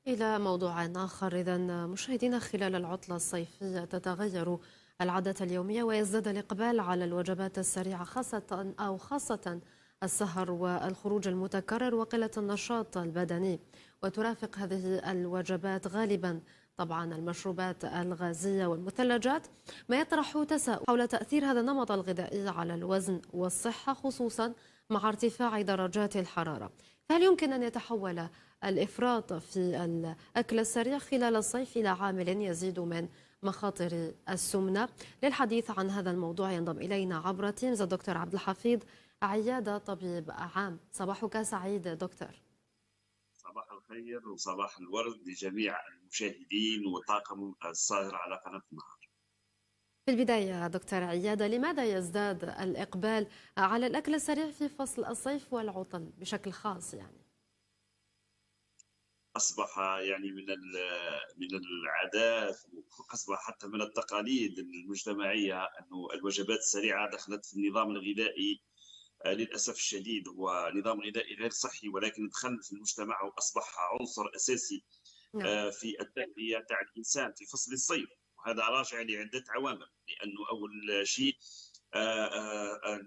إلى موضوع آخر. إذا مشاهدينا، خلال العطلة الصيفية تتغير العادة اليومية ويزداد الإقبال على الوجبات السريعة، خاصة السهر والخروج المتكرر وقلة النشاط البدني. وترافق هذه الوجبات غالبا طبعا المشروبات الغازية والمثلجات، ما يطرح تساؤل حول تأثير هذا النمط الغذائي على الوزن والصحة، خصوصا مع ارتفاع درجات الحرارة. فهل يمكن أن يتحول الإفراط في الأكل السريع خلال الصيف إلى عامل يزيد من مخاطر السمنة؟ للحديث عن هذا الموضوع ينضم إلينا عبر تيمز الدكتور عبد الحفيظ عيادة، طبيب عام. صباحك سعيد دكتور. صباح الخير وصباح الورد لجميع المشاهدين وطاقم الساهر على قناة النهار. في البداية دكتور عيادة، لماذا يزداد الإقبال على الأكل السريع في فصل الصيف والعطل بشكل خاص يعني؟ أصبح يعني من العادات، وأصبح حتى من التقاليد المجتمعية أنه الوجبات السريعة دخلت في النظام الغذائي. للأسف الشديد هو نظام غذائي غير صحي، ولكن دخل في المجتمع وأصبح عنصر أساسي نعم. في التغذية تاع الإنسان في فصل الصيف. وهذا راجع لعدة عوامل، لأنه أول شيء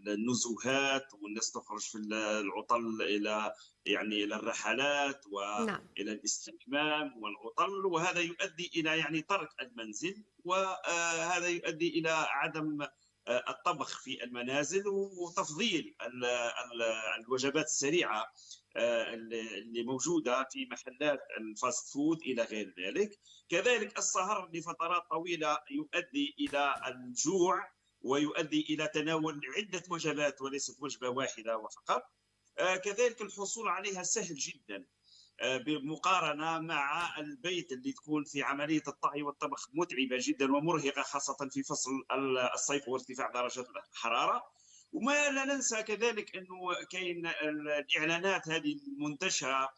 النزوهات، والناس تخرج في العطل إلى يعني إلى الرحلات نعم. وإلى الاستحمام والعطل، وهذا يؤدي إلى يعني ترك المنزل، وهذا يؤدي إلى عدم الطبخ في المنازل وتفضيل الوجبات السريعة اللي موجودة في محلات الفاست فود إلى غير ذلك. كذلك السهر لفترات طويلة يؤدي إلى الجوع، ويؤدي إلى تناول عدة وجبات وليست وجبة واحدة وفقط. كذلك الحصول عليها سهل جدا، بمقارنة مع البيت اللي تكون في عملية الطهي والطبخ متعبة جدا ومرهقة، خاصة في فصل الصيف وارتفاع درجات الحرارة. وما لا ننسى كذلك أنه كاين الإعلانات هذه المنتشرة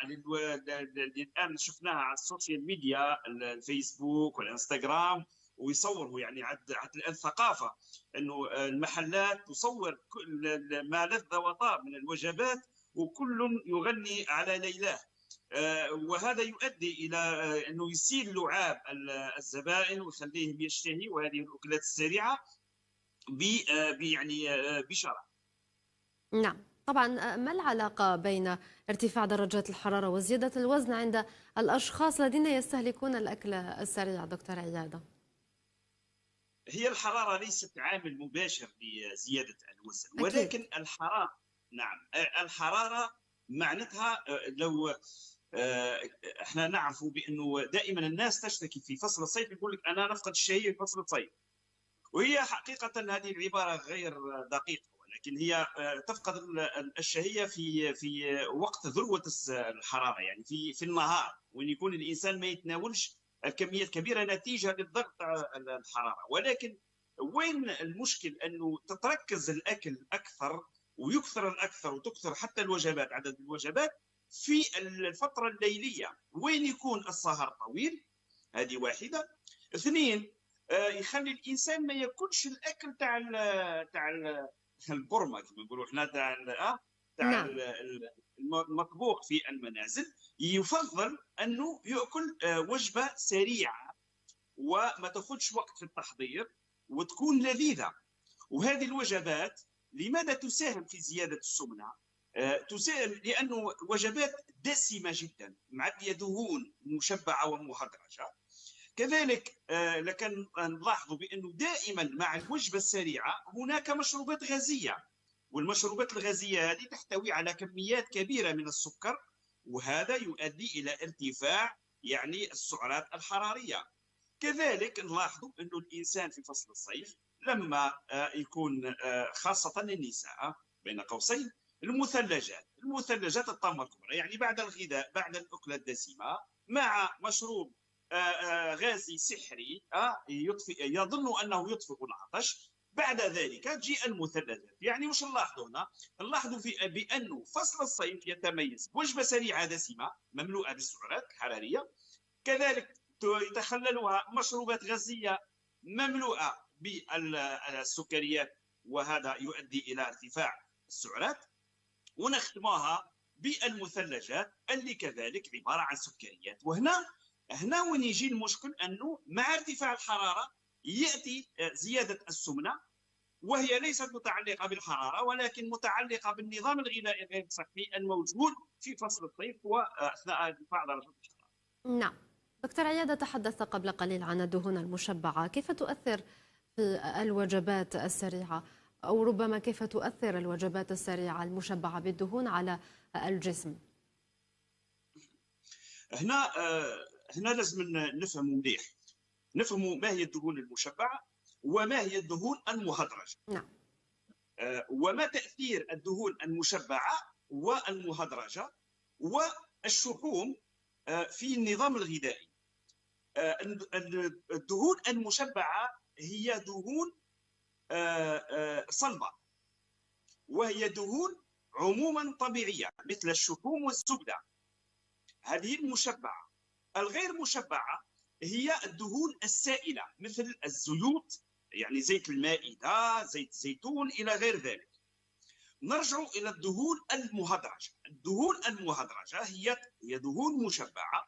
اللي الآن شفناها على السوشيال ميديا، الفيسبوك والإنستغرام، ويصوروا يعني عد الآن ثقافة أنه المحلات تصور كل ما لذ وطاب من الوجبات، وكل يغني على ليلاه. وهذا يؤدي الى انه يسيل لعاب الزبائن ويخليهم يشتهوا هذه الاكلات السريعه يعني بشرع. نعم طبعا. ما العلاقة بين ارتفاع درجات الحرارة وزيادة الوزن عند الأشخاص الذين يستهلكون الأكل السريع دكتور عيادة؟ هي الحراره ليست عامل مباشر لزياده الوزن، أكيد. ولكن الحراره، نعم، الحراره معناتها لو احنا نعرف بانه دائما الناس تشتكي في فصل الصيف، يقول لك انا نفقد الشهيه في فصل الصيف. وهي حقيقة هذه العبارة غير دقيقة، ولكن هي تفقد الشهية في وقت ذروة الحرارة، يعني في النهار، وين يكون الإنسان ما يتناولش الكمية الكبيرة نتيجة للضغط الحرارة. ولكن وين المشكل؟ أنه تتركز الأكل أكثر ويكثر الأكثر وتكثر حتى الوجبات، عدد الوجبات في الفترة الليلية وين يكون السهر طويل. هذه واحدة. اثنين، يخلي الانسان ما ياكلش الاكل تاع البرمه كما نقولوا احنا، تاع نعم. المطبوخ في المنازل. يفضل انه ياكل وجبه سريعه وما تاخذش وقت في التحضير وتكون لذيذه. وهذه الوجبات لماذا تساهم في زياده السمنه؟ تساهم لانه وجبات دسمه جدا، معبيه دهون مشبعه ومهدرجه. كذلك لكن نلاحظوا بانه دائما مع الوجبه السريعه هناك مشروبات غازيه، والمشروبات الغازيه هذه تحتوي على كميات كبيره من السكر، وهذا يؤدي الى ارتفاع يعني السعرات الحراريه. كذلك نلاحظوا انه الانسان في فصل الصيف لما يكون خاصه النساء بين قوسين المثلجات الطامه الكبرى، يعني بعد الغذاء بعد الاكله الدسمه مع مشروب غازي سحري يظن انه يطفئ العطش، بعد ذلك تجي المثلجات. يعني وش نلاحظوا هنا؟ نلاحظوا بانه فصل الصيف يتميز بوجبه سريعه دسمه مملوءه بالسعرات الحراريه، كذلك يتخللها مشروبات غازيه مملوءه بالسكريات، وهذا يؤدي الى ارتفاع السعرات، ونختمها بالمثلجات اللي كذلك عباره عن سكريات. وهنا وين يجي المشكل، انه مع ارتفاع الحراره ياتي زياده السمنه، وهي ليست متعلقه بالحراره ولكن متعلقه بالنظام الغذائي غير الصحي الموجود في فصل الصيف واثناء ارتفاع درجه الحراره. نعم. دكتور عيادة تحدث قبل قليل عن الدهون المشبعة، كيف تؤثر في الوجبات السريعة، أو ربما كيف تؤثر الوجبات السريعة المشبعة بالدهون على الجسم؟ هنا لازم نفهموا مليح، نفهموا ما هي الدهون المشبعه وما هي الدهون المهدرجه. نعم. وما تاثير الدهون المشبعه والمهدرجه والشحوم في النظام الغذائي. الدهون المشبعه هي دهون صلبه، وهي دهون عموما طبيعيه مثل الشحوم والزبده، هذه المشبعه. الغير مشبعه هي الدهون السائله مثل الزيوت، يعني زيت المائده، زيت الزيتون الى غير ذلك. نرجع الى الدهون المهدرجه. الدهون المهدرجه هي دهون مشبعه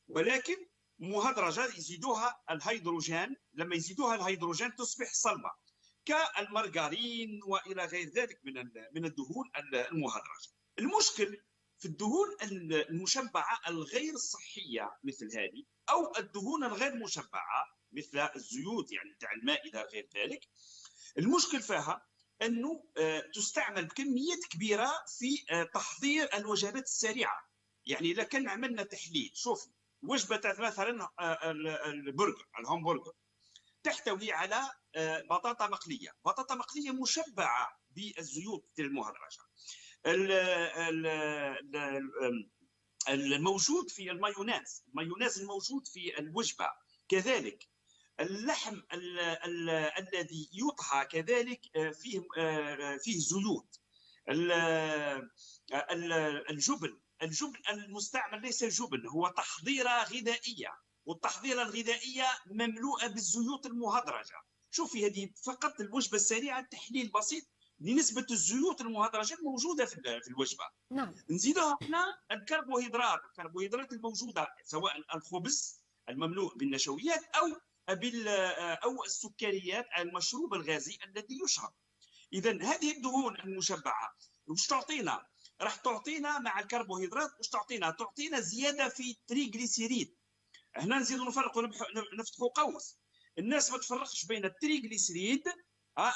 ولكن مهدرجه، يزيدوها الهيدروجين، لما يزيدوها الهيدروجين تصبح صلبه كالمارغرين والى غير ذلك من الدهون المهدرجه. المشكل في الدهون المشبعه الغير صحيه مثل هذه، او الدهون الغير مشبعه مثل الزيوت يعني تاع المائده غير ذلك، المشكل فيها انه تستعمل بكميات كبيره في تحضير الوجبات السريعه. يعني اذا كان عملنا تحليل، شوف وجبه مثلا البرجر، الهمبرجر تحتوي على بطاطا مقليه مشبعه بالزيوت المهدرجه. الموجود في المايونيز الموجود في الوجبه كذلك. اللحم الذي يطهى كذلك فيه زيوت. الجبن المستعمل ليس جبن، هو تحضيره غذائيه، والتحضيره الغذائيه مملوءه بالزيوت المهدرجه. شوفي هذه فقط الوجبه السريعه تحليل بسيط لنسبه الزيوت المهدرجه الموجوده في الوجبه. نعم. نزيدها هنا الكربوهيدرات الموجوده، سواء الخبز المملوء بالنشويات او السكريات المشروب الغازي الذي يشرب. اذا هذه الدهون المشبعه واش تعطينا؟ راح تعطينا مع الكربوهيدرات واش تعطينا؟ تعطينا زياده في التريغليسيريد. هنا نزيدوا نفرقوا، نفتحوا قوس. الناس ما تفرقش بين التريغليسيريد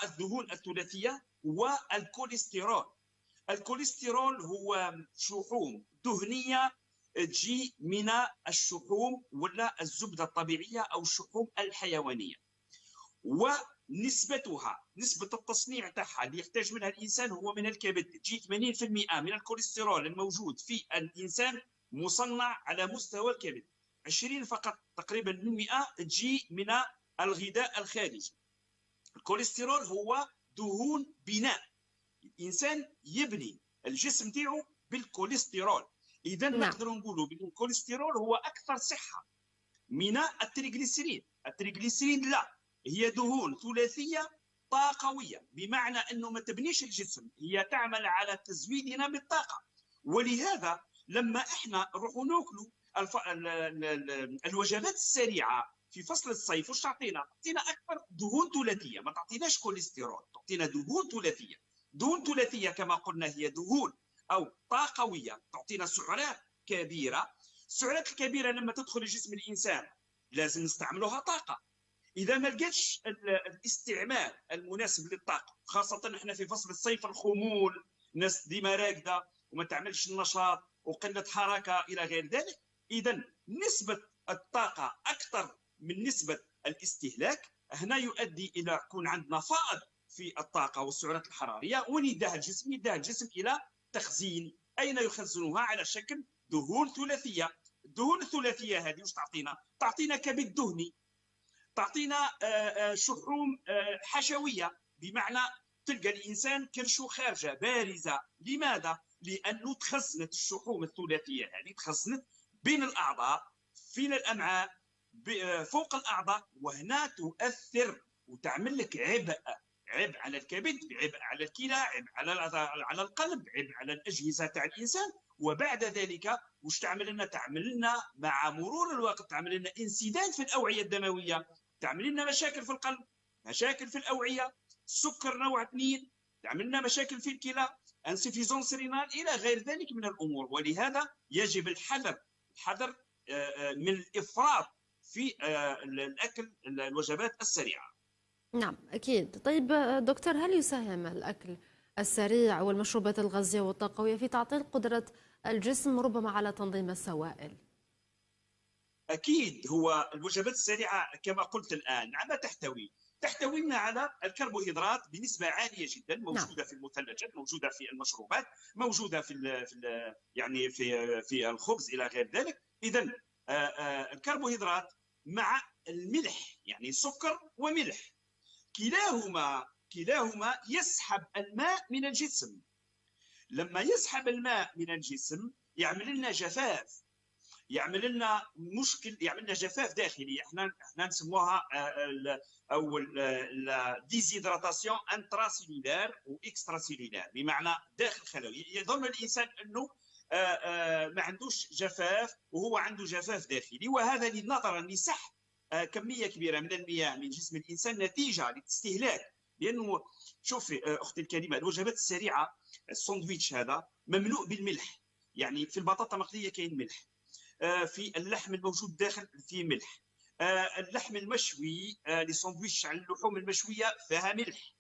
الدهون الثلاثيه والكوليسترول. الكوليسترول هو شحوم دهنيه تجي من الشحوم ولا الزبده الطبيعيه او الشحوم الحيوانيه، ونسبتها، نسبه التصنيع تاعها اللي يحتاج منها الانسان هو من الكبد. تجي 80% من الكوليسترول الموجود في الانسان مصنع على مستوى الكبد، 20 فقط تقريبا من 100 تجي من الغذاء الخارجي. الكوليسترول هو دهون بناء، الانسان يبني الجسم ديالو بالكوليسترول. اذا نقدروا نقولوا بان الكوليسترول هو اكثر صحه من التريغليسيريد. التريغليسيريد لا، هي دهون ثلاثيه طاقويه، بمعنى انه ما تبنيش الجسم، هي تعمل على تزويدنا بالطاقه. ولهذا لما احنا نروحوا ناكلوا الوجبات السريعه في فصل الصيف واش تعطينا؟ تعطينا اكثر دهون ثلاثيه، ما تعطيناش كوليسترول، تعطينا دهون ثلاثيه. دهون ثلاثيه كما قلنا هي دهون او طاقويه، تعطينا سعرات كبيره. السعرات الكبيره لما تدخل لجسم الانسان لازم نستعملوها طاقه. اذا ما لقيتش الاستعمال المناسب للطاقه، خاصه احنا في فصل الصيف، الخمول، الناس ديما راقده وما تعملش النشاط وقله حركه الى غير ذلك، اذا نسبه الطاقه اكثر من نسبه الاستهلاك. هنا يؤدي الى يكون عندنا فائض في الطاقه والسعرات الحراريه. وين يداها الجسم؟ يداها الجسم الى تخزين. اين يخزنها؟ على شكل دهون ثلاثيه. الدهون الثلاثيه هذه واش تعطينا؟ تعطينا كبد دهني، تعطينا شحوم حشويه، بمعنى تلقى الانسان كرشه خارجه بارزه. لماذا؟ لانه تخزنت الشحوم الثلاثيه هذه، تخزنت بين الاعضاء، في الامعاء، فوق الاعضاء، وهنا تؤثر وتعمل لك عبء على الكبد، عبء على الكلى، عبء على القلب، عبء على الاجهزه تاع الانسان. وبعد ذلك وش تعمل لنا؟ تعمل لنا مع مرور الوقت تعمل لنا انسداد في الاوعيه الدمويه، تعمل لنا مشاكل في القلب، مشاكل في الاوعيه، سكر نوع 2، تعمل لنا مشاكل في الكلى، انسفيزونس رينال الى غير ذلك من الامور. ولهذا يجب الحذر من الافراط في الاكل الوجبات السريعه. نعم أكيد. طيب دكتور، هل يساهم الأكل السريع والمشروبات الغازية والطاقوية في تعطيل قدرة الجسم ربما على تنظيم السوائل؟ اكيد. هو الوجبات السريعه كما قلت الان ماذا تحتوي؟ تحتوي على الكربوهيدرات بنسبه عاليه جدا، نعم. موجوده في المثلجات، موجوده في المشروبات، موجوده يعني في الخبز الى غير ذلك. اذا الكربوهيدرات مع الملح، يعني سكر وملح، كلاهما يسحب الماء من الجسم. لما يسحب الماء من الجسم يعمل لنا جفاف، يعمل لنا مشكل، يعمل لنا جفاف داخلي. احنا نسموها او ديزيدراتاسيون انترا سيلولار واكسترا سيلولار، بمعنى داخل خلوي. يظن الانسان انه ما عندوش جفاف وهو عنده جفاف داخلي، وهذا نظرا لسحب كميه كبيره من المياه من جسم الانسان نتيجه للاستهلاك. لانه شوفي اختي الكريمه، الوجبات السريعه الساندويتش هذا مملوء بالملح، يعني في البطاطا مقليه كاين ملح، في اللحم الموجود داخل فيه ملح، اللحم المشوي لساندويتش على اللحوم المشويه فيها ملح.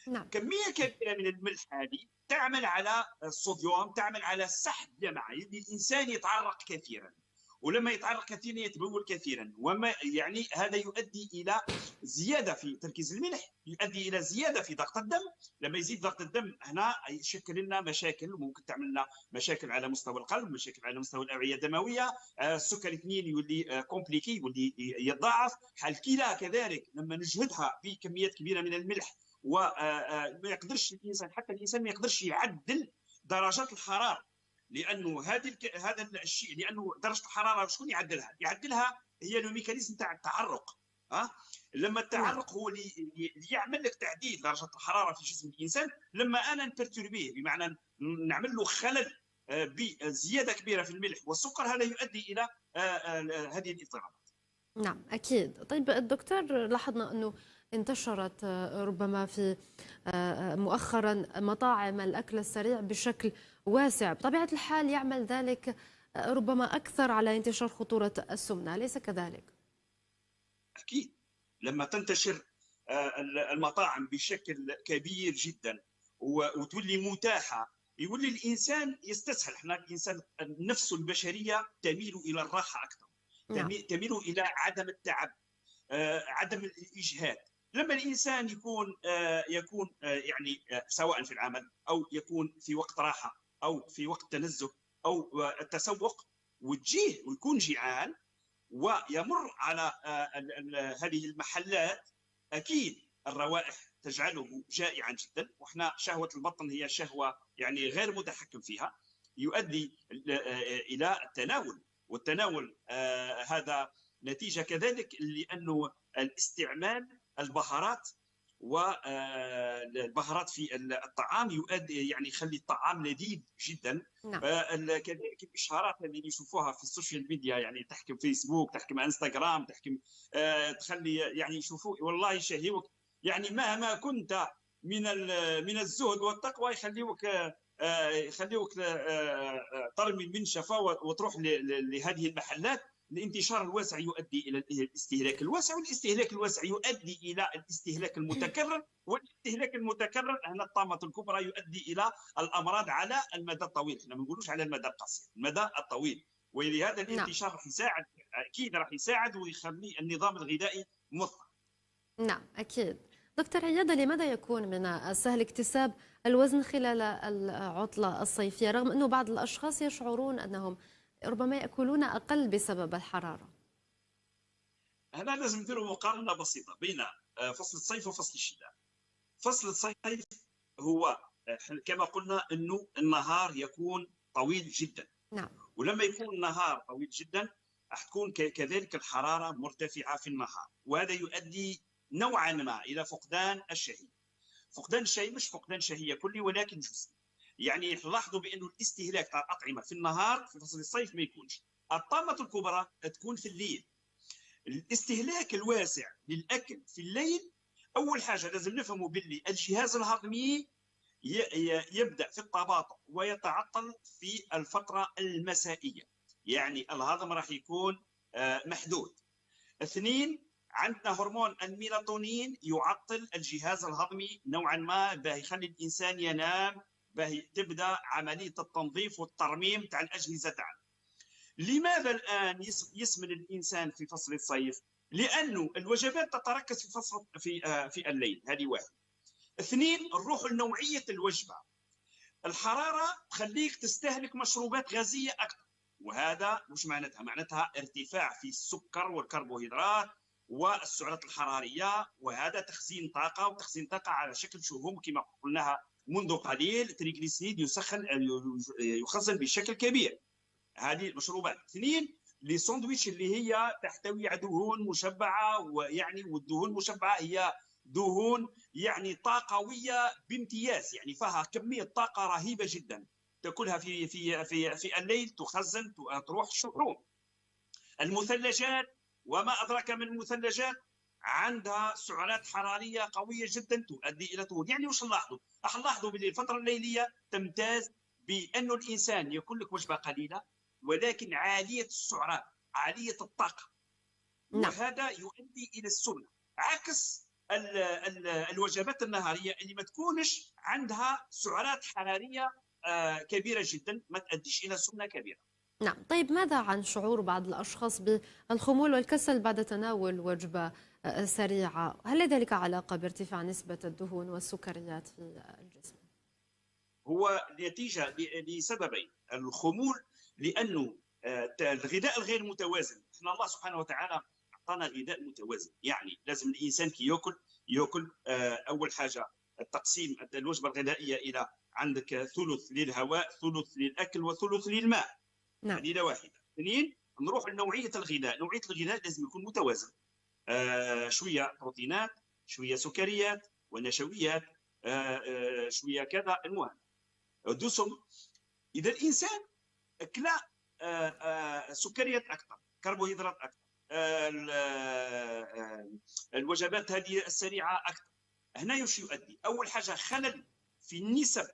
نعم. كميه كبيره من الملح هذه تعمل على الصوديوم، تعمل على سحب جماعي، الانسان يتعرق كثيرا، ولما يتعرق كثيرا يتبول كثيرا، وما يعني هذا يؤدي الى زياده في تركيز الملح، يؤدي الى زياده في ضغط الدم. لما يزيد ضغط الدم هنا يشكل لنا مشاكل، ممكن تعمل لنا مشاكل على مستوى القلب، مشاكل على مستوى الاوعيه الدمويه، السكر 2 يولي كومبليكي، يولي يتضاعف. الكلى كذلك لما نجهدها بكميات كبيره من الملح وما يقدرش الانسان، حتى الانسان ما يقدرش يعدل درجات الحراره، لانه هذا الشيء، لانه درجه الحراره شكون يعدلها؟ يعدلها هي الميكانيزم تاع التعرق. لما التعرق هو اللي يعمل لك تعديل درجه الحراره في جسم الانسان. لما انا نبرتوربيه، بمعنى نعمل له خلل بزياده كبيره في الملح والسكر، هذا يؤدي الى هذه الاضطرابات. نعم أكيد. طيب الدكتور، لاحظنا أنه انتشرت ربما في مؤخرا مطاعم الأكل السريع بشكل واسع، بطبيعة الحال يعمل ذلك ربما أكثر على انتشار خطورة السمنة، أليس كذلك؟ أكيد. لما تنتشر المطاعم بشكل كبير جدا وتولي متاحة، يولي الإنسان يستسهل. احنا الإنسان نفسه البشرية تميل إلى الراحة أكثر، نعم. تميل إلى عدم التعب، عدم الإجهاد. لما الإنسان يكون يعني سواء في العمل أو يكون في وقت راحة أو في وقت تنزه أو التسوق، وتجيه ويكون جيعان ويمر على هذه المحلات، أكيد الروائح تجعله جائعا جدا، وإحنا شهوة البطن هي شهوة يعني غير متحكم فيها، يؤدي إلى التناول. والتناول هذا نتيجة كذلك لأنه الاستعمال البهارات والبهارات في الطعام يؤدي يعني يخلي الطعام لذيذ جدا. نعم. كذلك الاشهارات اللي نشوفوها في السوشيال ميديا، يعني تحكم فيسبوك، تحكم انستغرام، تحكم تخلي يعني يشوفوا والله يشهيوك، يعني مهما كنت من الزهد والتقوى يخليوك ترمي المنشفه وتروح لهذه المحلات. الانتشار الواسع يؤدي الى الاستهلاك الواسع، والاستهلاك الواسع يؤدي الى الاستهلاك المتكرر، والاستهلاك المتكرر هنا الطامه الكبرى يؤدي الى الامراض على المدى الطويل. احنا ما نقولوش على المدى القصير، المدى الطويل. ولهذا الانتشار راح يساعد، اكيد راح يساعد ويخلي النظام الغذائي مضطرب. نعم أكيد. دكتور عيادة، لماذا يكون من السهل اكتساب الوزن خلال العطلة الصيفية، رغم أنه بعض الأشخاص يشعرون أنهم ربما يأكلون أقل بسبب الحرارة؟ هنا لازم نديروا مقارنة بسيطة بين فصل الصيف وفصل الشتاء. فصل الصيف هو كما قلنا أنه النهار يكون طويل جدا. نعم. ولما يكون النهار طويل جدا راح تكون كذلك الحرارة مرتفعة في النهار، وهذا يؤدي نوعا ما إلى فقدان الشهية. فقدان الشهية مش فقدان شهية كلي ولكن جزئي، يعني لاحظوا بانه الاستهلاك تاع الاطعمه في النهار في فصل الصيف ما يكونش. الطامه الكبرى تكون في الليل. الاستهلاك الواسع للاكل في الليل، اول حاجه لازم نفهموا باللي الجهاز الهضمي يبدا في التباطؤ ويتعطل في الفتره المسائيه، يعني الهضم راح يكون محدود. اثنين، عندنا هرمون الميلاتونين يعطل الجهاز الهضمي نوعا ما، باه يخلي الانسان ينام، باه تبدا عمليه التنظيف والترميم تاع الاجهزه تاعنا. لماذا الان يسمن الانسان في فصل الصيف؟ لانه الوجبات تتركز في فصل في الليل، هذه واحد. اثنين، نروح لنوعيه الوجبه. الحراره تخليك تستهلك مشروبات غازيه اكثر، وهذا مش معناتها؟ معناتها ارتفاع في السكر والكربوهيدرات والسعرات الحراريه، وهذا تخزين طاقه، وتخزين طاقه على شكل شهوم كما قلناها منذ قليل. التريغليسيريد يخزن بشكل كبير. هذه المشروبات. اثنين، لي ساندويتش اللي هي تحتوي على دهون مشبعه، ويعني والدهون المشبعه هي دهون يعني طاقويه بامتياز، يعني فيها كميه طاقه رهيبه جدا، تاكلها في الليل تخزن تروح شحوم. المثلجات وما ادراك من المثلجات عندها سعرات حراريه قويه جدا تؤدي الى دهون. يعني واش نلاحظوا؟ راح نلاحظوا باللي الفتره الليليه تمتاز بانه الانسان ياكل لك وجبه قليله ولكن عاليه السعرات، عاليه الطاقه، وهذا يؤدي الى السمنه، عكس الوجبات النهاريه اللي ما تكونش عندها سعرات حراريه كبيره جدا، ما تؤديش الى سمنه كبيره. نعم. طيب ماذا عن شعور بعض الأشخاص بالخمول والكسل بعد تناول وجبة سريعة؟ هل لذلك علاقة بارتفاع نسبة الدهون والسكريات في الجسم؟ هو نتيجة لسببين. الخمول لأنه الغذاء الغير متوازن. احنا الله سبحانه وتعالى أعطانا غذاء متوازن، يعني لازم الإنسان كي يأكل أول حاجة التقسيم الوجبة الغذائية إلى عندك ثلث للهواء، ثلث للأكل، وثلث للماء. نعم. هذه واحدة. اثنين، نروح لنوعية الغذاء. نوعية الغذاء لازم يكون متوازن، شوية بروتينات، شوية سكريات ونشويات، شوية كذا. المهم دسم. إذا الإنسان أكل سكريات أكثر، كربوهيدرات أكثر، الوجبات هذه السريعة أكثر، هنا وش يؤدي؟ أول حاجة خلل في النسب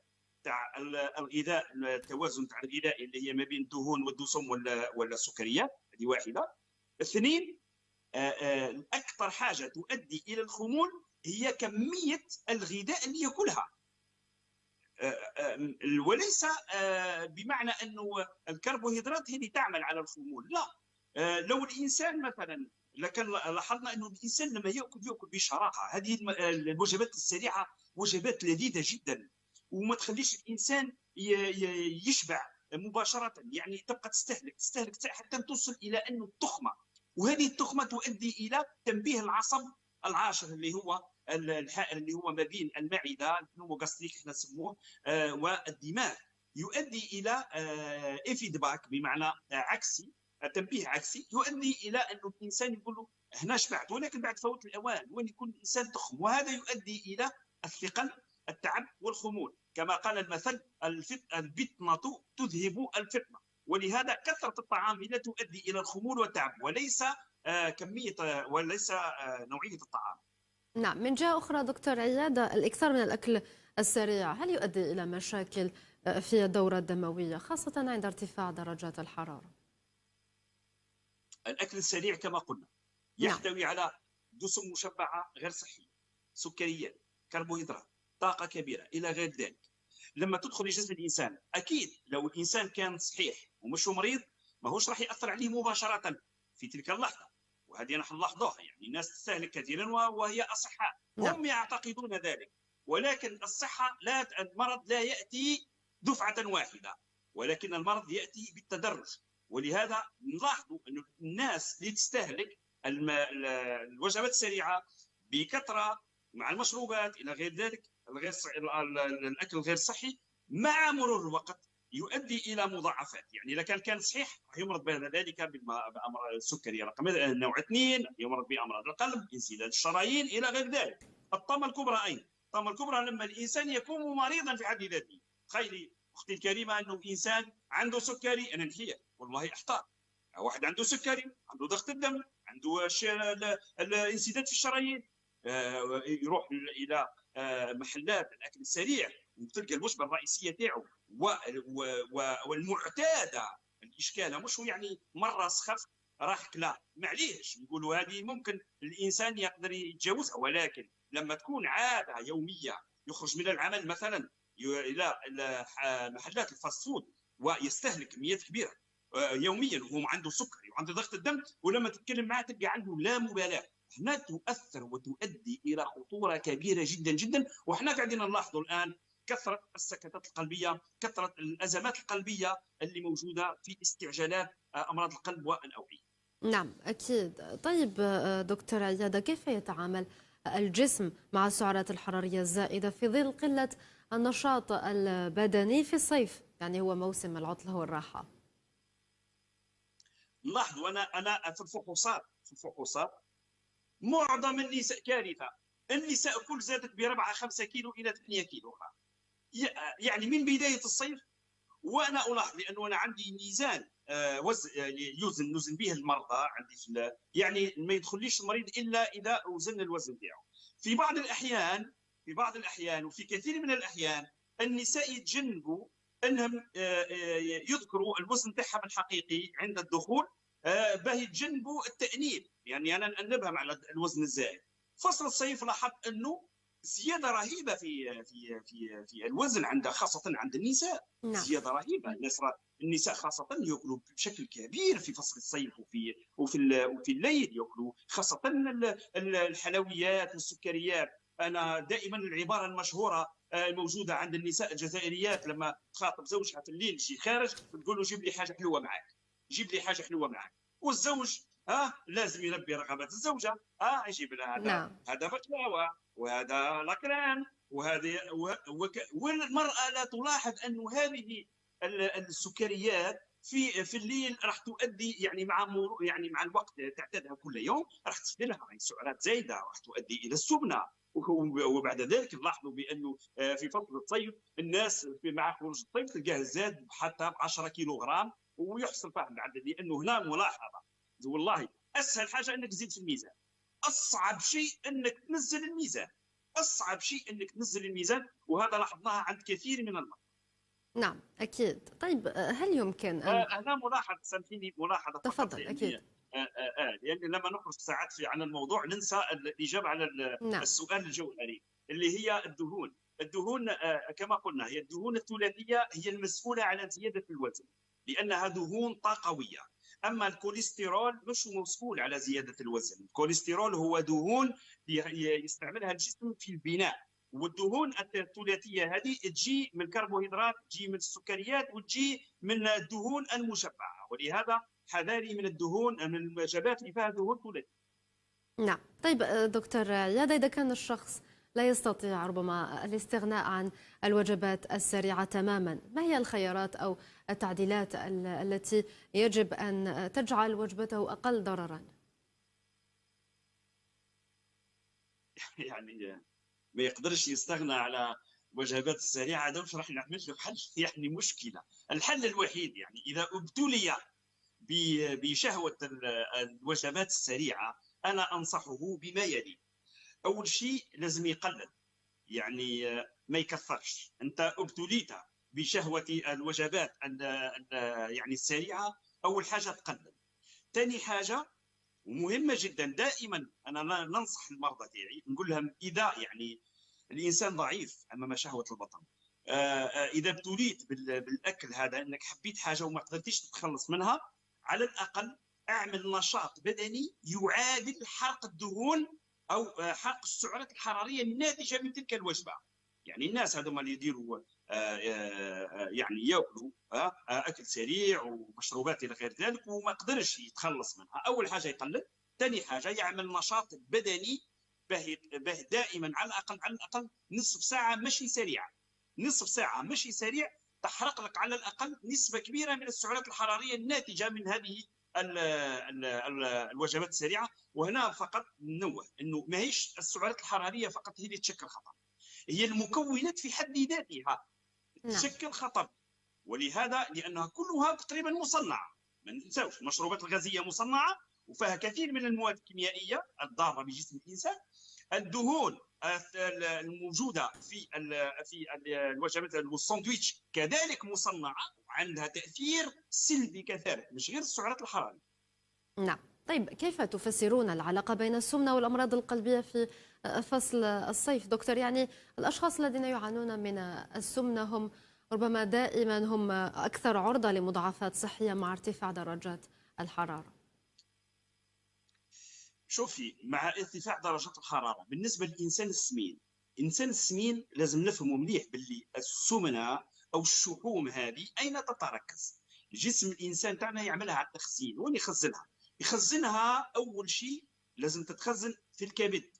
تاع الغذاء، التوازن تاع الغذاء اللي هي ما بين الدهون والدسم ولا السكريات، هذه واحدة. اثنين، أكثر حاجة تؤدي إلى الخمول هي كمية الغذاء اللي يأكلها، وليس بمعنى أنه الكربوهيدرات هي اللي تعمل على الخمول، لا. لو الإنسان مثلا لكن لاحظنا أنه الإنسان لما يأكل بشراهة. هذه الوجبات السريعة وجبات لذيذة جدا، وما تخليش الإنسان يشبع مباشرة، يعني تبقى تستهلك حتى توصل إلى أنه التخمة، وهذه التخمة تؤدي إلى تنبيه العصب العاشر اللي هو الحائل اللي هو ما بين المعده، النوموغاستريك احنا نسموه، والدماغ، يؤدي الى فيدباك، بمعنى عكسي، تنبيه عكسي، يؤدي الى انه الانسان يقول له هنا شبعت، ولكن بعد فوت الاوان وين يكون الانسان تخم، وهذا يؤدي الى الثقل، التعب والخمول. كما قال المثل: البطنه تذهب الفطنه. ولهذا كثره الطعام لا تؤدي الى الخمول والتعب، وليس كميه وليس نوعيه الطعام. نعم. من جهة أخرى دكتور عياد، الإكثار من الأكل السريع هل يؤدي إلى مشاكل في الدورة الدموية خاصة عند ارتفاع درجات الحرارة؟ الأكل السريع كما قلنا يحتوي على دسم مشبعة غير صحية، سكريات، كربوهيدرات، طاقة كبيرة إلى غير ذلك. لما تدخل لجسم الإنسان، أكيد لو الإنسان كان صحيح ومش مريض ماهوش راح يأثر عليه مباشرة في تلك اللحظة، وهذه نحن نلاحظوها. يعني الناس تستهلك كثيرا وهي أصحاء، هم يعتقدون ذلك، ولكن الصحة المرض لا يأتي دفعة واحدة، ولكن المرض يأتي بالتدرج. ولهذا نلاحظ أن الناس اللي تستهلك الوجبات السريعة بكثرة مع المشروبات إلى غير ذلك، الأكل الغير صحي، مع مرور الوقت يؤدي الى مضاعفات. يعني اذا كان صحيح يمرض بذلك بامراض السكري رقم نوع 2، يمرض بامراض القلب، انسداد الشرايين الى غير ذلك. الطامه الكبرى اين؟ الطامه الكبرى لما الانسان يكون مريضا في حد ذاته. تخيلي اختي الكريمه انه انسان عنده سكري انا نحيه والله احتار. واحد عنده سكري، عنده ضغط الدم، عنده الانسداد في الشرايين، يروح الى محلات الاكل السريع وتلقى الوجبه الرئيسيه تاعو والمعتاده الاشكال مش يعني مره سخف راح كلا، معليش نقولوا هذه ممكن الانسان يقدر يتجاوزها، ولكن لما تكون عاده يوميه يخرج من العمل مثلا الى محلات الفاست فود ويستهلك كميات كبيره يوميا وهو عنده سكري وعنده ضغط الدم، ولما تتكلم معه تلقى عنده لا مبالاه، هنا تؤثر وتؤدي الى خطوره كبيره جدا جدا. وحنا قاعدين نلاحظوا الان كثره السكتات القلبيه، كثره الازمات القلبيه اللي موجوده في استعجالات امراض القلب والاوعيه. نعم أكيد. طيب دكتور عيادة، كيف يتعامل الجسم مع السعرات الحرارية الزائدة في ظل قلة النشاط البدني في الصيف؟ يعني هو موسم العطلة والراحة. لاحظوا انا في الفحوصات معظم النساء كارثه، النساء كل زادت ب4 5 كيلو الى 8 كيلو، يعني من بدايه الصيف. وانا الاحظ لانه انا عندي ميزان وزن نوزن به المرضى عندي يعني ما يدخليش المريض الا اذا وزن الوزن تاعه. في بعض الاحيان وفي كثير من الاحيان النساء يتجنبوا انهم يذكروا الوزن تاعهم الحقيقي عند الدخول باه يتجنبوا التانيب، يعني انا نأنبهم على الوزن الزائد. فصل الصيف لاحظت انه زياده رهيبه في الوزن خاصه عند النساء، نعم. زياده رهيبه. النساء خاصه ياكلوا بشكل كبير في فصل الصيف وفي الليل ياكلوا خاصه الحلويات والسكريات. انا دائما العباره المشهوره الموجوده عند النساء الجزائريات لما تخاطب زوجها في الليل شي خارج تقول له جيب لي حاجه حلوه معك، جيب لي حاجه حلوه معك. والزوج لازم يلبي رغبات الزوجه، يجيب لها هذا بقلاوه وهذا لاكران وهذه والمراه لا تلاحظ انه هذه السكريات في الليل راح تؤدي يعني مع الوقت تعتادها كل يوم راح تزيد لها سعرات زايده راح تؤدي الى السمنه. وبعد ذلك نلاحظوا بانه في فصل الصيف الناس مع خروج الصيف تلقاه زاد حتى ب 10 كيلوغرام ويحصل فهم العدد، لانه هنا ملاحظه والله اسهل حاجه انك تزيد في الميزان، اصعب شيء انك تنزل الميزان، وهذا لاحظناها عند كثير من المرضى. نعم أكيد. طيب هل يمكن أن أنا سامحيني ملاحظة تفضل أكيد. لأن لما نخرج ساعات عن الموضوع ننسى الإجابة على نعم. السؤال الجوهري اللي هي الدهون كما قلنا هي الدهون الثلاثية هي المسؤولة على زيادة الوزن لأنها دهون طاقوية. أما الكوليسترول مش مسؤول على زيادة الوزن، الكوليسترول هو دهون يستعملها الجسم في البناء، والدهون الثلاثيه هذه تجي من الكربوهيدرات، تجي من السكريات، وتجي من الدهون المشبعه، ولهذا حذاري من الدهون من الوجبات اللي فيها دهون ثلاثيه. نعم. طيب دكتور عيادة، إذا كان الشخص لا يستطيع ربما الاستغناء عن الوجبات السريعة تماما، ما هي الخيارات أو التعديلات التي يجب أن تجعل وجبته أقل ضررا؟ يعني ما يقدرش يستغنى على الوجبات السريعه، هذا واش راح نعمل له حل؟ يعني مشكله. الحل الوحيد يعني اذا ابتلي بشهوه الوجبات السريعه انا انصحه بما يلي. اول شيء لازم يقلل، يعني ما يكثرش. انت ابتليت بشهوه الوجبات يعني السريعه، اول حاجه تقلل. ثاني حاجه ومهمه جدا دائما انا ننصح المرضى تاعي نقول لهم اذا يعني الانسان ضعيف امام شهوه البطن، اذا ابتليت بالاكل هذا انك حبيت حاجه وما قدرتيش تتخلص منها، على الاقل اعمل نشاط بدني يعادل حرق الدهون او حرق السعرات الحراريه الناتجه من تلك الوجبه. يعني الناس هذوما اللي يديروا يعني ياكلوا اكل سريع ومشروبات الى غير ذلك وما قدرش يتخلص منها، اول حاجه يقلل. ثاني حاجه يعمل نشاط بدني به دائما على الاقل نصف ساعه مشي سريع، نصف ساعه مشي سريع تحرق لك على الاقل نسبه كبيره من السعرات الحراريه الناتجه من هذه الوجبات السريعه. وهنا فقط ننوه انه ماهيش السعرات الحراريه فقط هي اللي تشكل خطر، هي المكونات في حد ذاتها تشكل خطر. ولهذا لانها كلها تقريبا مصنعه، ما ننساوش المشروبات الغازيه مصنعه وفيها كثير من المواد الكيميائيه الضاره بجسم الانسان. الدهون الموجوده في الوجبات والساندويتش كذلك مصنعه وعندها تاثير سلبي كذلك، مش غير السعرات الحراريه. نعم. طيب كيف تفسرون العلاقة بين السمنة والأمراض القلبية في فصل الصيف دكتور؟ يعني الأشخاص الذين يعانون من السمنة هم ربما دائما هم أكثر عرضة لمضاعفات صحية مع ارتفاع درجات الحرارة. شوفي، مع ارتفاع درجات الحراره بالنسبه للانسان السمين، الانسان السمين لازم نفهمه مليح باللي السمنه او الشحوم هذه اين تتركز؟ جسم الانسان تاعنا يعملها على التخزين. وين يخزنها؟ يخزنها اول شيء لازم تتخزن في الكبد.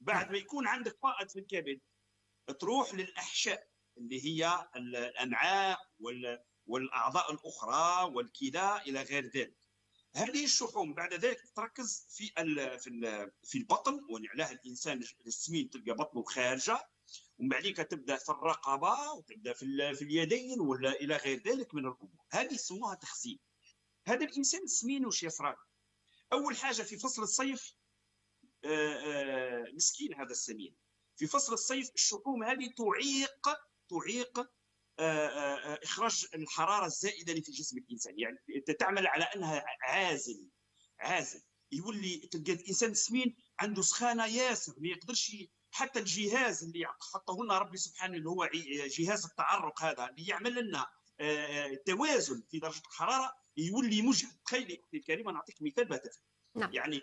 بعد ما يكون عندك فائض في الكبد تروح للاحشاء اللي هي الامعاء والاعضاء الاخرى والكلى الى غير ذلك. هذه الشحوم بعد ذلك تركز في البطن، ونعلاه الانسان السمين تلقى بطنه خارجه، ومن بعد تبدا في الرقبه وتبدا في اليدين ولا الى غير ذلك من الامور. هذه يسموها تخزين. هذا الانسان السمين وش يصرى؟ اول حاجه في فصل الصيف مسكين هذا السمين، في فصل الصيف الشحوم هذه تعيق اخراج الحراره الزائده اللي في جسم الانسان، يعني تعمل على انها عازل. يولي تلقى الانسان السمين عنده سخانه ياسر، ما يقدرش حتى الجهاز اللي حطه لنا ربي سبحانه اللي هو جهاز التعرق هذا اللي يعمل لنا توازن في درجه الحراره يولي مجهد. تخيلي اختي الكريمه، نعطيك مثال بهذا. نعم. يعني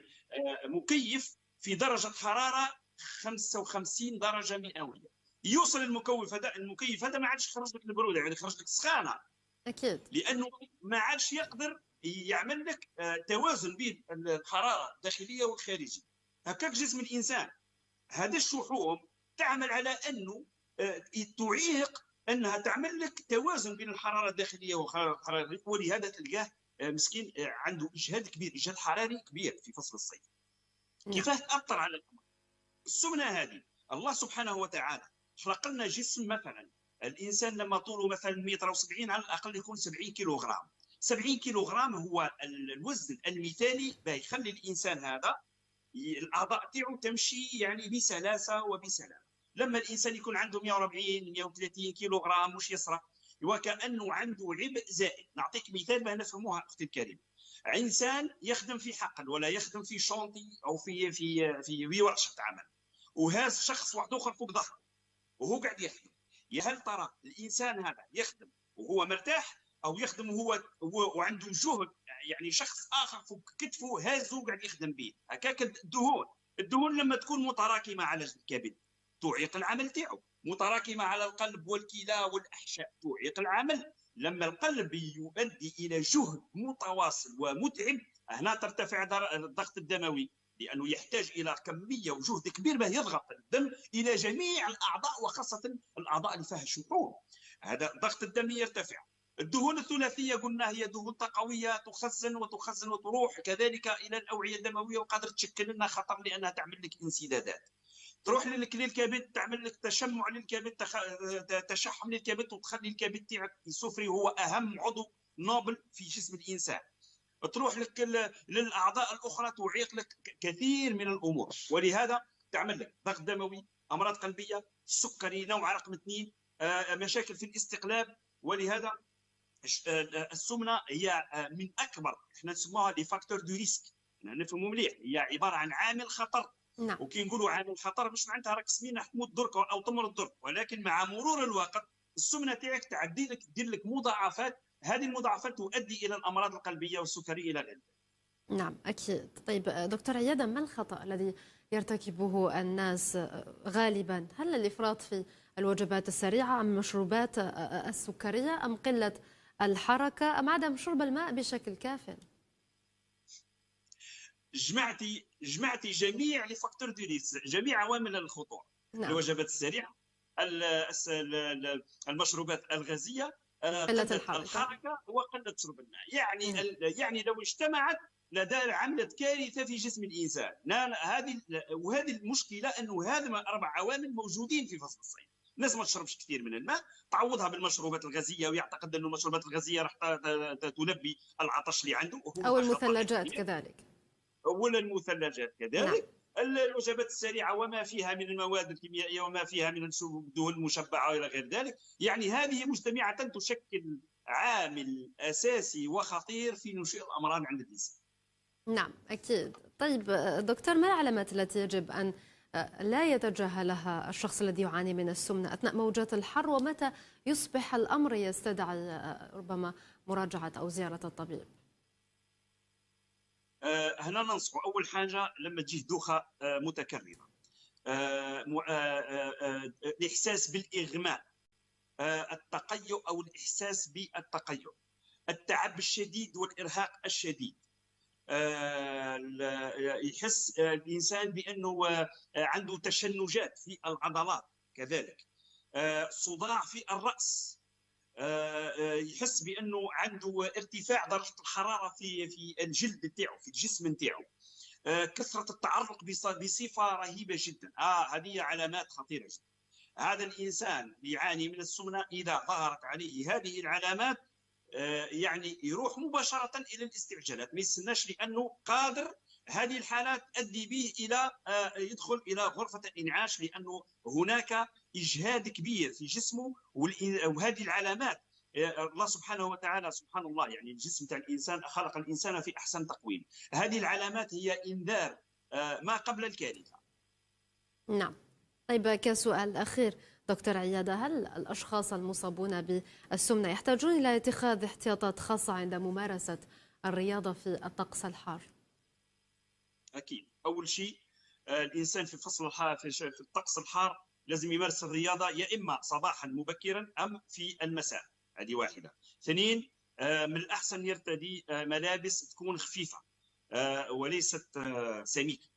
مكيف في درجه حراره 55 درجه مئويه، يوصل المكيف هذا ما عادش يخرج لك البروده، يعني يخرج لك سخانه. اكيد. لانه ما عادش يقدر يعمل لك توازن بين الحراره الداخليه والخارجيه. هكاك جسم الانسان، هذا الشحوم تعمل على انه تعيق انها تعمل لك توازن بين الحراره الداخليه والحراره الخارجيه، ولهذا تلقاه مسكين عنده اجهاد كبير، اجهاد حراري كبير في فصل الصيف. كيفاه تاثر على الامر؟ السمنه هذه الله سبحانه وتعالى خلق لنا جسم. مثلا الانسان لما طوله مثلا 170 على الاقل يكون 70 كيلوغرام. 70 كيلوغرام هو الوزن المثالي باه يخلي الانسان هذا الاعضاء تاعو تمشي يعني بسلاسه وبسلام. لما الانسان يكون عنده 140 130 كيلوغرام وش يصرى؟ وكانه عنده عبء زائد. نعطيك مثال باه نفهموها اختي الكريمه. انسان يخدم في حقل ولا يخدم في شونطي او في ورشه عمل، وهذا شخص واحد اخر فوق ظهره وهو قاعد يخدم. هل ترى الانسان هذا يخدم وهو مرتاح او يخدم وهو وعنده جهد؟ يعني شخص اخر فوق كتفه هازه قاعد يخدم به. هكاك الدهون لما تكون متراكمه على الكبد تعيق العمل تاعو، متراكمه على القلب والكلى والاحشاء تعيق العمل. لما القلب يؤدي الى جهد متواصل ومتعب هنا ترتفع الضغط الدموي، لانه يحتاج الى كميه وجهد كبير باه يضغط الدم الى جميع الاعضاء وخاصه الاعضاء اللي فيها شحوم. هذا ضغط الدم يرتفع. الدهون الثلاثيه قلنا هي دهون طاقويه تخزن وتروح كذلك الى الاوعيه الدمويه وقادر تشكل لنا خطر لانها تعمل لك انسدادات. تروح للكبد تعمل لك تشمع للكبد، تشحم للكبد وتخلي الكبد تاعك السفلي هو اهم عضو نوبل في جسم الانسان. تروح لك للاعضاء الاخرى تعيق لك كثير من الامور، ولهذا تعمل لك ضغط دموي، امراض قلبيه، السكري نوع رقم 2، مشاكل في الاستقلاب. ولهذا السمنه هي من اكبر، احنا نسموها لي فاكتور دو ريسك، نفهموا مليح، هي عباره عن عامل خطر. نعم. وكي نقولوا عامل خطر مش معناتها راك سمينه تموت درك او تمرض درك، ولكن مع مرور الوقت السمنه تاعك تعدي لك دير لك مضاعفات، هذه المضاعفات تؤدي الى الامراض القلبيه والسكري الى غيره. نعم اكيد. طيب دكتور عياده، ما الخطأ الذي يرتكبه الناس غالبا؟ هل الافراط في الوجبات السريعه ام المشروبات السكريه ام قله الحركه ام عدم شرب الماء بشكل كاف؟ جمعتي جميع لي فاكتور دو ريسك، جميع عوامل الخطوره. نعم. الوجبات السريعه، المشروبات الغازيه، قله الحركه وقله شرب الماء. يعني لو اجتمعت عملت كارثه في جسم الانسان. وهذه المشكله انه هذه 4 عوامل موجودين في فصل الصيف. الناس ما تشربش كثير من الماء، تعوضها بالمشروبات الغازيه، ويعتقد انه المشروبات الغازيه راح تلبي العطش اللي عنده، وهو أو خطا المثلجات كبير. كذلك. ولا المثلجات نعم. كذلك. الوجبات السريعه وما فيها من المواد الكيميائيه وما فيها من الدهون المشبعه والى غير ذلك، يعني هذه مجتمعه تشكل عامل اساسي وخطير في نشوء الامراض عند الانسان. نعم أكيد. طيب دكتور، ما العلامات التي يجب أن لا يتجاهلها الشخص الذي يعاني من السمنة أثناء موجات الحر، ومتى يصبح الأمر يستدعي ربما مراجعة أو زيارة الطبيب؟ هنا ننصح اول حاجه لما تجيه دوخه متكرره، الاحساس بالاغماء، التقيؤ او الاحساس بالتقيؤ، التعب الشديد والارهاق الشديد، يحس الانسان بانه عنده تشنجات في العضلات كذلك، صداع في الراس، يحس بانه عنده ارتفاع درجه الحراره في الجلد نتاعو، في الجسم نتاعو، كثره التعرق بصفه رهيبه جدا. هذه علامات خطيره جدا. هذا الانسان يعاني من السمنه، اذا ظهرت عليه هذه العلامات يعني يروح مباشره الى الاستعجالات، ما يستناش، لانه قادر هذه الحالات تؤدي به الى يدخل الى غرفه الانعاش، لانه هناك اجهاد كبير في جسمه. وهذه العلامات الله سبحانه وتعالى، سبحان الله، يعني الجسم تاع الانسان خلق الانسان في احسن تقويم. هذه العلامات هي انذار ما قبل الكارثه. نعم. طيب كسؤال أخير دكتور عيادة، هل الأشخاص المصابون بالسمنة يحتاجون إلى اتخاذ احتياطات خاصة عند ممارسة الرياضة في الطقس الحار؟ اكيد. اول شيء الانسان في فصل الحار، في الطقس الحار، لازم يمارس الرياضه يا اما صباحا مبكرا ام في المساء. هذه واحده. اثنين، من الاحسن يرتدي ملابس تكون خفيفه وليست سميكه.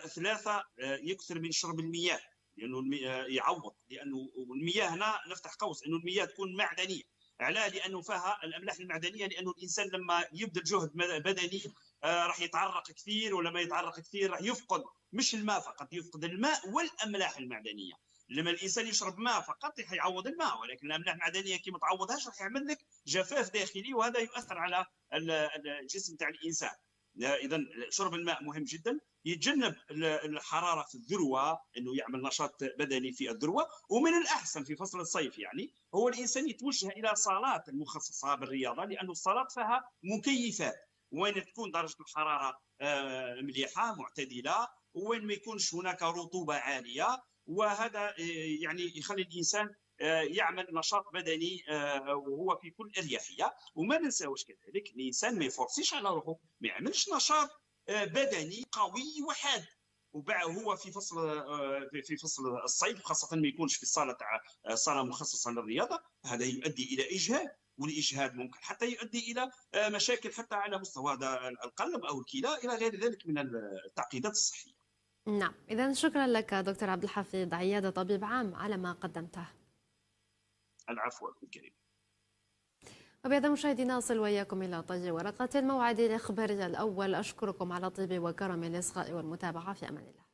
ثلاثه، يكثر من شرب المياه، لانه يعوض، لانه المياه هنا نفتح قوس انه المياه تكون معدنيه. علاه؟ لانه فيها الاملاح المعدنيه، لانه الانسان لما يبذل جهد بدني راح يتعرق كثير، ولما يتعرق كثير راح يفقد مش الماء فقط، يفقد الماء والاملاح المعدنيه. لما الانسان يشرب ماء فقط راح يعوض الماء، ولكن الاملاح المعدنيه كي ما تعوضهاش راح يعمل لك جفاف داخلي، وهذا يؤثر على الجسم تاع الانسان. اذا شرب الماء مهم جدا. يتجنب الحراره في الذروه، انه يعمل نشاط بدني في الذروه. ومن الاحسن في فصل الصيف يعني هو الانسان يتوجه الى صالات مخصصه بالرياضه، لانه الصالات فيها مكيفات، وين تكون درجه الحراره مليحه معتدله، وين ما يكونش هناك رطوبه عاليه، وهذا يعني يخلي الانسان يعمل نشاط بدني وهو في كل اريحيه. وما ننساوش كذلك الانسان ما يفرصيش على روحه، ما يعملش نشاط بدني قوي وحاد هو في فصل الصيف، خاصه ما يكونش في الصاله تاع صاله مخصصه للرياضه. هذا يؤدي الى اجهاد، والاجهاد ممكن حتى يؤدي الى مشاكل حتى على مستوى القلب او الكلى الى غير ذلك من التعقيدات الصحيه. نعم، اذا شكرا لك دكتور عبد الحفيظ عيادة، طبيب عام، على ما قدمته. العفو الكريم. وبهذا مشاهدينا نصل وإياكم إلى طي ورقة الموعد الإخباري الأول. أشكركم على طيب وكرم الإصغاء والمتابعة. في أمان الله.